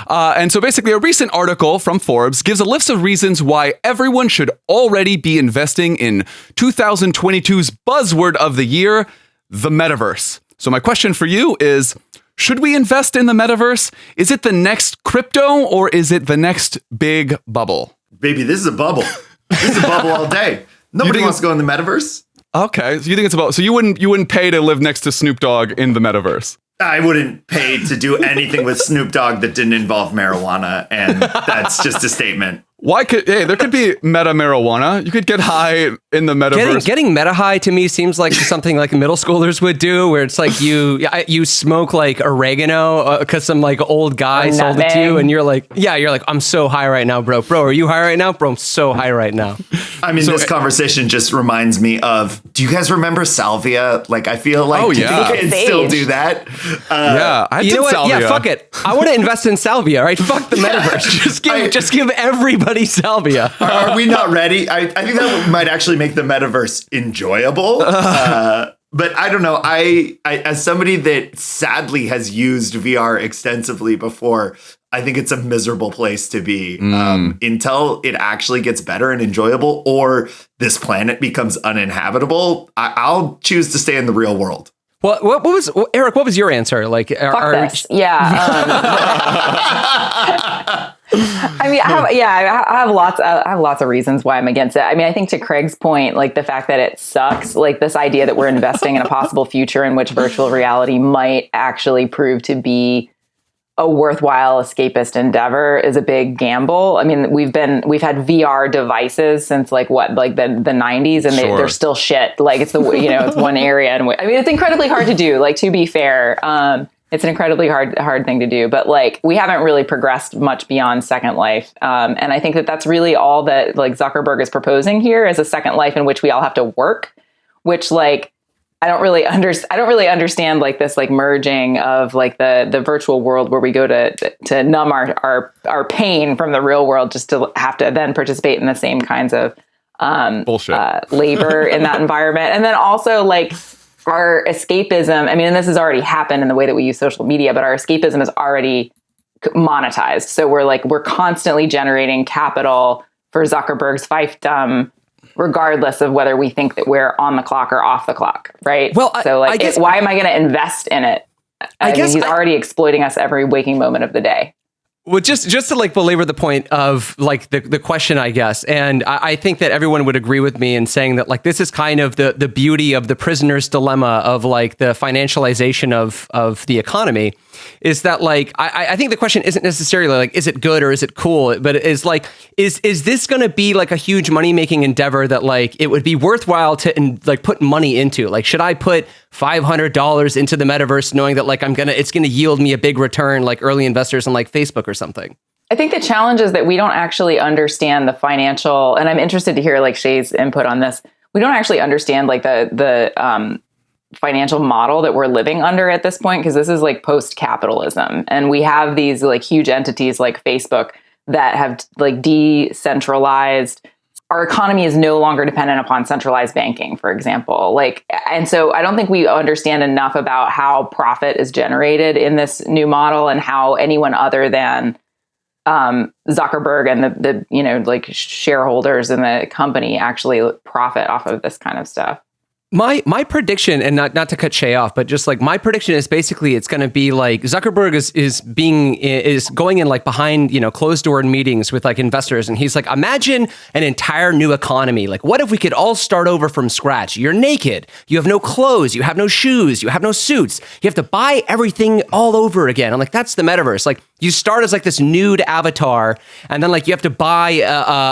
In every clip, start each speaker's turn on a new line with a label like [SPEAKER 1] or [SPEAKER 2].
[SPEAKER 1] And so basically a recent article from Forbes gives a list of reasons why everyone should already be investing in 2022's buzzword of the year, the metaverse. So my question for you is, should we invest in the metaverse? Is it the next crypto or is it the next big bubble?
[SPEAKER 2] Baby, this is a bubble. This is a bubble all day. Nobody wants to go in the metaverse.
[SPEAKER 1] Okay, so you think it's about, so you wouldn't pay to live next to Snoop Dogg in the metaverse?
[SPEAKER 2] I wouldn't pay to do anything with Snoop Dogg that didn't involve marijuana, and that's just a statement.
[SPEAKER 1] There could be meta marijuana. You could get high in the metaverse.
[SPEAKER 3] Getting meta high to me seems like something like middle schoolers would do, where it's like you smoke like oregano because some like old guy sold it to you, and you're like, I'm so high right now, bro. Bro, are you high right now? Bro, I'm so high right now.
[SPEAKER 2] I mean, this conversation just reminds me of, do you guys remember salvia? Like, I feel like kids still do that.
[SPEAKER 1] I did salvia.
[SPEAKER 3] Yeah, fuck it. I want to invest in salvia, right? Fuck the metaverse. Just give everybody salvia.
[SPEAKER 2] Are we not ready? I think that might actually make the metaverse enjoyable. But I don't know. I as somebody that sadly has used VR extensively before, I think it's a miserable place to be until it actually gets better and enjoyable, or this planet becomes uninhabitable. I'll choose to stay in the real world.
[SPEAKER 3] Well, Eric? What was your answer? Like,
[SPEAKER 4] fuck this. Yeah. I mean, I have lots of reasons why I'm against it. I mean, I think to Craig's point, like the fact that it sucks, like this idea that we're investing in a possible future in which virtual reality might actually prove to be a worthwhile escapist endeavor is a big gamble. I mean, we've had VR devices since like the 90s, and they're still shit. Like it's it's one area, and I mean, it's incredibly hard to do. Like, to be fair, it's an incredibly hard thing to do. But like, we haven't really progressed much beyond Second Life, and I think that that's really all that like Zuckerberg is proposing here is a Second Life in which we all have to work, which like. I don't really understand like this like merging of like the virtual world where we go to numb our pain from the real world just to have to then participate in the same kinds of labor in that environment. And then also like our escapism. I mean, and this has already happened in the way that we use social media, but our escapism is already monetized. So we're constantly generating capital for Zuckerberg's fiefdom, regardless of whether we think that we're on the clock or off the clock, right? Well, why am I going to invest in it? I mean, he's already exploiting us every waking moment of the day.
[SPEAKER 3] Well, just to like belabor the point of like the question, I guess, and I think that everyone would agree with me in saying that like this is kind of the beauty of the prisoner's dilemma of like the financialization of the economy, is that like I think the question isn't necessarily like is it good or is it cool, but it is like is this going to be like a huge money making endeavor that like it would be worthwhile to like put money into? Like, should I put $500 into the metaverse knowing that like it's gonna yield me a big return like early investors on like Facebook or something?
[SPEAKER 4] I think the challenge is that we don't actually understand the financial, and I'm interested to hear like Shay's input on this. We don't actually understand like the financial model that we're living under at this point, because this is like post-capitalism, and we have these like huge entities like Facebook that have like decentralized. Our economy is no longer dependent upon centralized banking, for example. Like, and so I don't think we understand enough about how profit is generated in this new model and how anyone other than Zuckerberg and the like shareholders in the company actually profit off of this kind of stuff.
[SPEAKER 3] My prediction, and not to cut Shay off, but just like my prediction is basically it's going to be like Zuckerberg is going in like behind, closed door meetings with like investors. And he's like, imagine an entire new economy. Like, what if we could all start over from scratch? You're naked. You have no clothes. You have no shoes. You have no suits. You have to buy everything all over again. I'm like, that's the metaverse. Like, you start as like this nude avatar, and then like you have to buy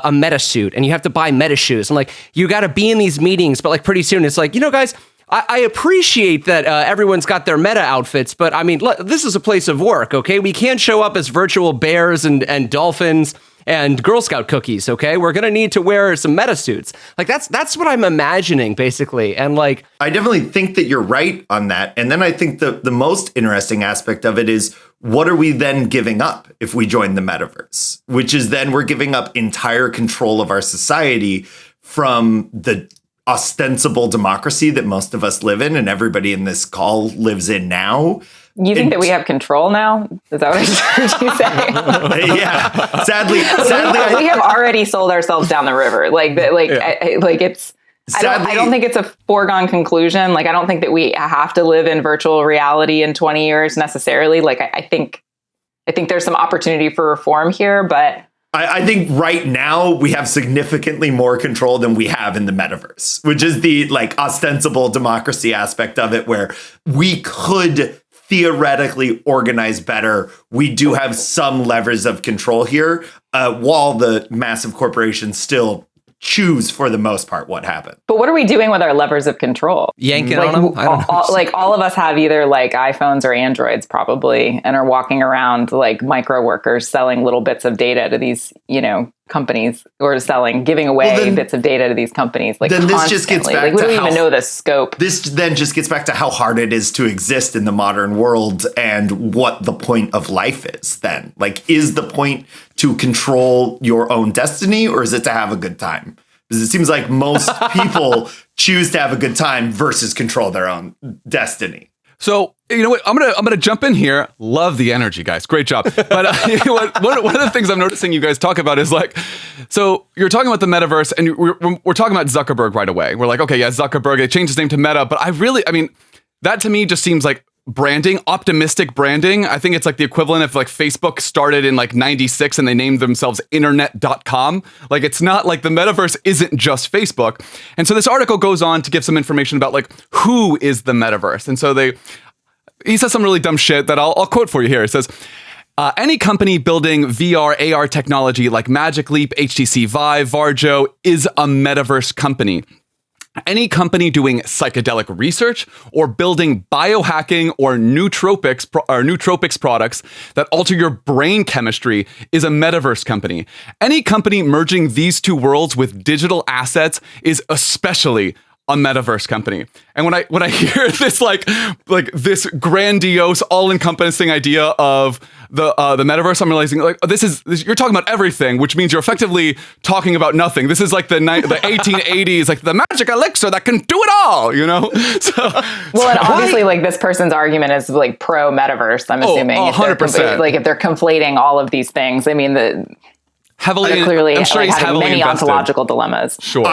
[SPEAKER 3] a meta suit, and you have to buy meta shoes. And like, you got to be in these meetings, but like pretty soon it's like, guys, I appreciate that everyone's got their meta outfits, but I mean, this is a place of work, okay? We can't show up as virtual bears and dolphins and Girl Scout cookies, okay? We're going to need to wear some meta suits. Like, that's what I'm imagining, basically. And like,
[SPEAKER 2] I definitely think that you're right on that. And then I think the most interesting aspect of it is, what are we then giving up if we join the metaverse? Which is then we're giving up entire control of our society from the ostensible democracy that most of us live in and everybody in this call lives in now.
[SPEAKER 4] You think that we have control now? Is that what I heard you say?
[SPEAKER 2] Yeah. Sadly,
[SPEAKER 4] we have already sold ourselves down the river. Like that. Like it's. I don't think it's a foregone conclusion. Like I don't think that we have to live in virtual reality in 20 years necessarily. Like I think there's some opportunity for reform here, but.
[SPEAKER 2] I think right now we have significantly more control than we have in the metaverse, which is the like ostensible democracy aspect of it, where we could theoretically organize better. We do have some levers of control here, while the massive corporations still choose for the most part what happened.
[SPEAKER 4] But what are we doing with our levers of control?
[SPEAKER 3] Yanking on them? I don't know.
[SPEAKER 4] Like all of us have either like iPhones or Androids probably, and are walking around like micro workers selling little bits of data to these, companies, or giving away bits of data to these companies. Like
[SPEAKER 2] then
[SPEAKER 4] constantly.
[SPEAKER 2] This just gets back
[SPEAKER 4] like, we don't even know the scope.
[SPEAKER 2] This then just gets back to how hard it is to exist in the modern world and what the point of life is then. Like, is the point to control your own destiny, or is it to have a good time? Because it seems like most people choose to have a good time versus control their own destiny.
[SPEAKER 1] So, you know what? I'm gonna jump in here. Love the energy, guys. Great job. But you know what? One of the things I'm noticing you guys talk about is like, so you're talking about the metaverse, and we're talking about Zuckerberg right away. We're like, okay, yeah, Zuckerberg. They changed his name to Meta, but I mean, that to me just seems like branding, optimistic branding. I think it's like the equivalent if like Facebook started in like 96 and they named themselves internet.com. Like it's not like the metaverse isn't just Facebook. And so this article goes on to give some information about like who is the metaverse. And so he says some really dumb shit that I'll quote for you here. It says, any company building VR, AR technology like Magic Leap, HTC Vive, Varjo is a metaverse company. Any company doing psychedelic research or building biohacking or nootropics products that alter your brain chemistry is a metaverse company. Any company merging these two worlds with digital assets is especially a metaverse company. And when I hear this like this grandiose, all-encompassing idea of the metaverse, I'm realizing like you're talking about everything, which means you're effectively talking about nothing. This is like the 1880s, like the magic elixir that can do it all,
[SPEAKER 4] And obviously, like this person's argument is like pro metaverse. I'm assuming
[SPEAKER 1] 100%.
[SPEAKER 4] Like if they're conflating all of these things, I mean clearly
[SPEAKER 1] I'm sure he's
[SPEAKER 4] having
[SPEAKER 1] heavily
[SPEAKER 4] many
[SPEAKER 1] invested.
[SPEAKER 4] ontological dilemmas.
[SPEAKER 1] Sure.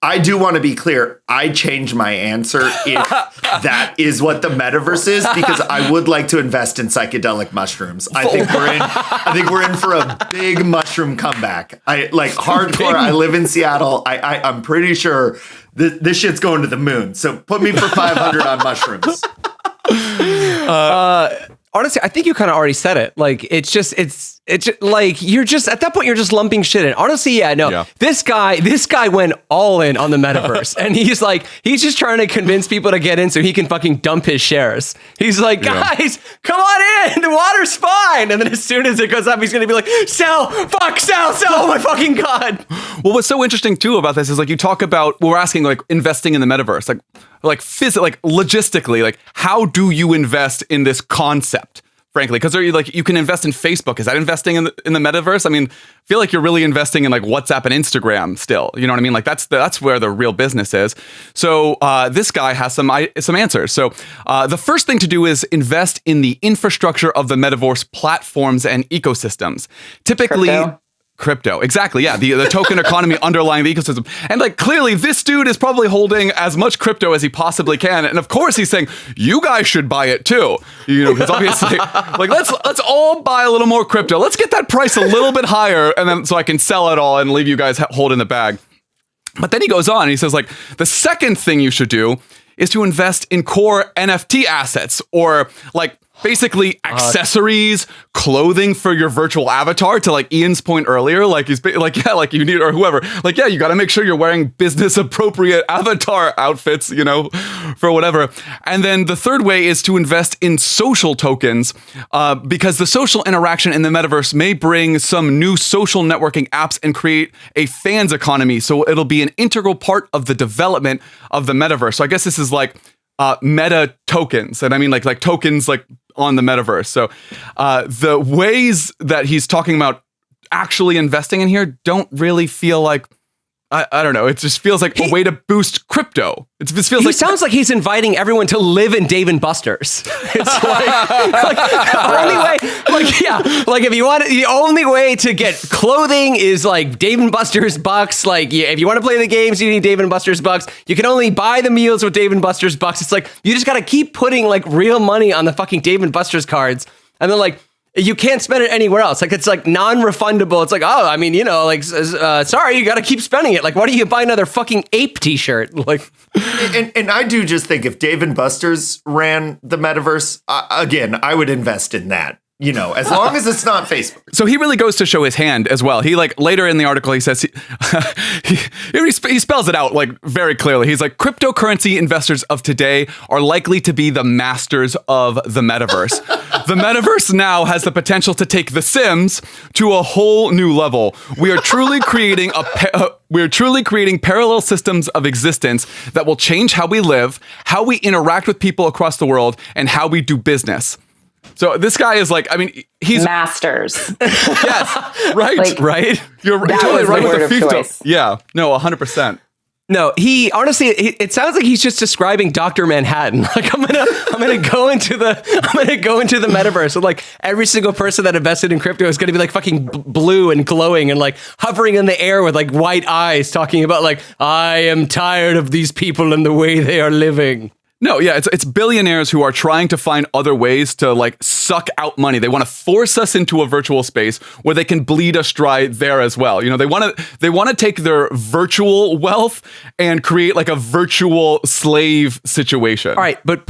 [SPEAKER 2] I do want to be clear. I changed my answer if that is what the metaverse is, because I would like to invest in psychedelic mushrooms. I think we're in for a big mushroom comeback. I like hardcore. I live in Seattle. I'm pretty sure this shit's going to the moon. So put me for 500 on mushrooms.
[SPEAKER 3] Honestly, I think you kind of already said it. Like, it's just like, you're just, at that point, you're just lumping shit in. Honestly, yeah. This guy went all in on the metaverse. And he's just trying to convince people to get in so he can fucking dump his shares. He's like, guys, come on in. The water's fine. And then as soon as it goes up, he's going to be like, sell. Oh my fucking God.
[SPEAKER 1] Well, what's so interesting too about this is like, you talk about, we're asking like investing in the metaverse, like logistically, like how do you invest in this concept? Frankly, because you can invest in Facebook. Is that investing in the metaverse? I mean, I feel like you're really investing in like WhatsApp and Instagram still. You know what I mean? Like that's where the real business is. So this guy has some answers. So the first thing to do is invest in the infrastructure of the metaverse platforms and ecosystems. Typically. Crypto. Exactly. Yeah. The token economy underlying the ecosystem. And like clearly this dude is probably holding as much crypto as he possibly can. And of course he's saying, you guys should buy it too. Because obviously like let's all buy a little more crypto. Let's get that price a little bit higher. And then so I can sell it all and leave you guys holding the bag. But then he goes on and he says like the second thing you should do is to invest in core NFT assets or like basically accessories, clothing for your virtual avatar, to like Ian's point earlier, like he's like, yeah, like you need, or whoever, like, yeah, you got to make sure you're wearing business appropriate avatar outfits, for whatever. And then the third way is to invest in social tokens, because the social interaction in the metaverse may bring some new social networking apps and create a fans economy. So it'll be an integral part of the development of the metaverse. So I guess this is like meta tokens. And I mean like tokens like on the metaverse. So the ways that he's talking about actually investing in here don't really feel like I don't know. It just feels like a way to boost crypto. It just feels
[SPEAKER 3] He
[SPEAKER 1] like
[SPEAKER 3] sounds like he's inviting everyone to live in Dave and Buster's. It's like the only way, like if you want, the only way to get clothing is like Dave and Buster's bucks. Like if you want to play the games, you need Dave and Buster's bucks. You can only buy the meals with Dave and Buster's bucks. It's like you just got to keep putting like real money on the fucking Dave and Buster's cards, and then like. You can't spend it anywhere else. Like, it's like non-refundable. It's like, oh, I mean, you know, like, sorry, you got to keep spending it. Like, why don't you buy another fucking ape t-shirt? Like,
[SPEAKER 2] and I do just think if Dave and Buster's ran the metaverse, again, I would invest in that. You know, as long as it's not Facebook.
[SPEAKER 1] So he really goes to show his hand as well. He like later in the article, he says he spells it out like very clearly. He's like, cryptocurrency investors of today are likely to be the masters of the metaverse. The metaverse now has the potential to take The Sims to a whole new level. We are truly creating parallel systems of existence that will change how we live, how we interact with people across the world, and how we do business. So this guy is like, I mean, he's
[SPEAKER 4] masters.
[SPEAKER 1] Yes, right,
[SPEAKER 4] Like,
[SPEAKER 1] right. You're totally right with the fiefdom. Yeah, no, 100%.
[SPEAKER 3] no, he honestly, it sounds like he's just describing Dr. Manhattan. Like I'm gonna go into the metaverse, and like every single person that invested in crypto is gonna be like fucking blue and glowing and like hovering in the air with like white eyes, talking about like, I am tired of these people and the way they are living.
[SPEAKER 1] No, yeah, it's billionaires who are trying to find other ways to like suck out money. They want to force us into a virtual space where they can bleed us dry there as well. You know, they want to take their virtual wealth and create like a virtual slave situation.
[SPEAKER 3] All right, but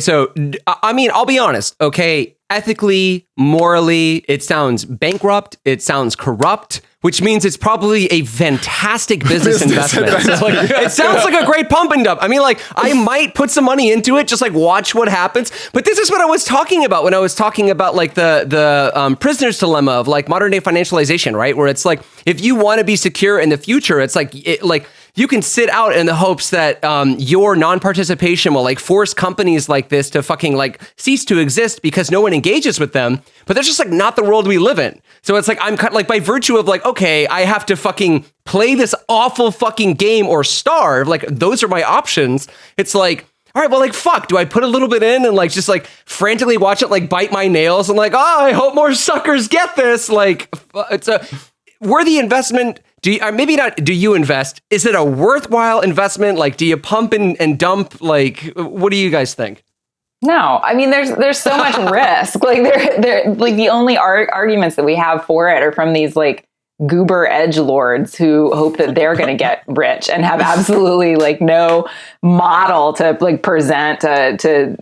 [SPEAKER 3] so I mean, I'll be honest, okay, ethically, morally, it sounds bankrupt, it sounds corrupt, which means it's probably a fantastic business investment. So, like, it sounds like a great pump and dump. I mean, like, I might put some money into it, just like watch what happens. But this is what I was talking about when I was talking about like the prisoner's dilemma of like modern day financialization, right? Where it's like, if you want to be secure in the future, it's like, you can sit out in the hopes that your non-participation will like force companies like this to fucking like cease to exist because no one engages with them. But that's just like not the world we live in. So it's like I'm kind of like by virtue of like, okay, I have to fucking play this awful fucking game or starve. Like those are my options. It's like, all right, well, like, fuck, do I put a little bit in and like just like frantically watch it, like bite my nails and like, oh, I hope more suckers get this. Like it's a worthy investment. Do you, maybe not, do you invest? Is it a worthwhile investment? Like, do you pump and dump? Like, what do you guys think?
[SPEAKER 4] No, I mean, there's so much risk. Like they're like the only arguments that we have for it are from these like goober edgelords who hope that they're going to get rich and have absolutely like no model to like present to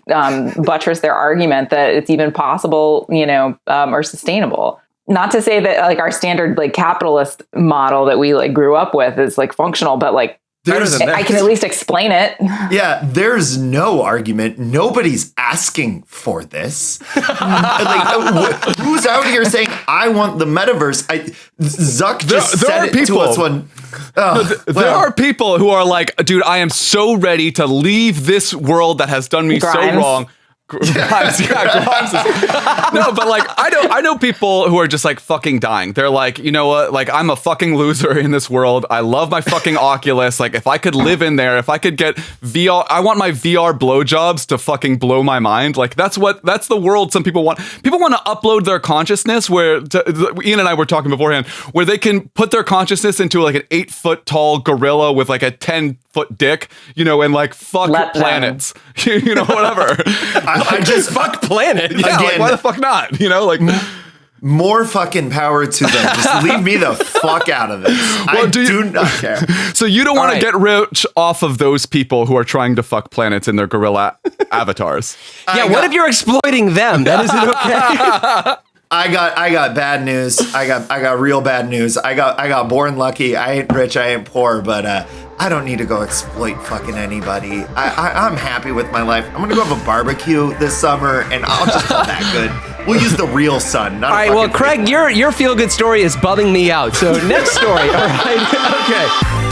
[SPEAKER 4] buttress their argument that it's even possible, you know, or sustainable. Not to say that like our standard like capitalist model that we like grew up with is like functional, but like I can at least explain it.
[SPEAKER 2] Yeah, there's no argument. Nobody's asking for this. Like, who's out here saying, I want the metaverse? Zuck just said it to us one.
[SPEAKER 1] There are people who are like, dude, I am so ready to leave this world that has done me so wrong. Grimes. No, but like I know people who are just like fucking dying. They're like, you know what? Like I'm a fucking loser in this world. I love my fucking Oculus. Like if I could live in there, if I could get VR, I want my VR blowjobs to fucking blow my mind. Like that's the world some people want. People want to upload their consciousness Ian and I were talking beforehand, where they can put their consciousness into like an 8-foot tall gorilla with like a 10-foot dick, you know, and like fuck planets, you know, whatever.
[SPEAKER 2] I just
[SPEAKER 3] fuck planet.
[SPEAKER 1] Yeah, again, like, why the fuck not? You know, like
[SPEAKER 2] more fucking power to them. Just leave me the fuck out of this. Well, I do not care.
[SPEAKER 1] So you don't want to get rich off of those people who are trying to fuck planets in their gorilla avatars.
[SPEAKER 3] What if you're exploiting them? That isn't okay.
[SPEAKER 2] I got bad news. I got real bad news. I got born lucky. I ain't rich. I ain't poor. But I don't need to go exploit fucking anybody. I'm happy with my life. I'm gonna go have a barbecue this summer, and I'll just call that good. We'll use the real sun. Not
[SPEAKER 3] all right. Well, Craig, your feel good story is bumming me out. So next story. All right. Okay.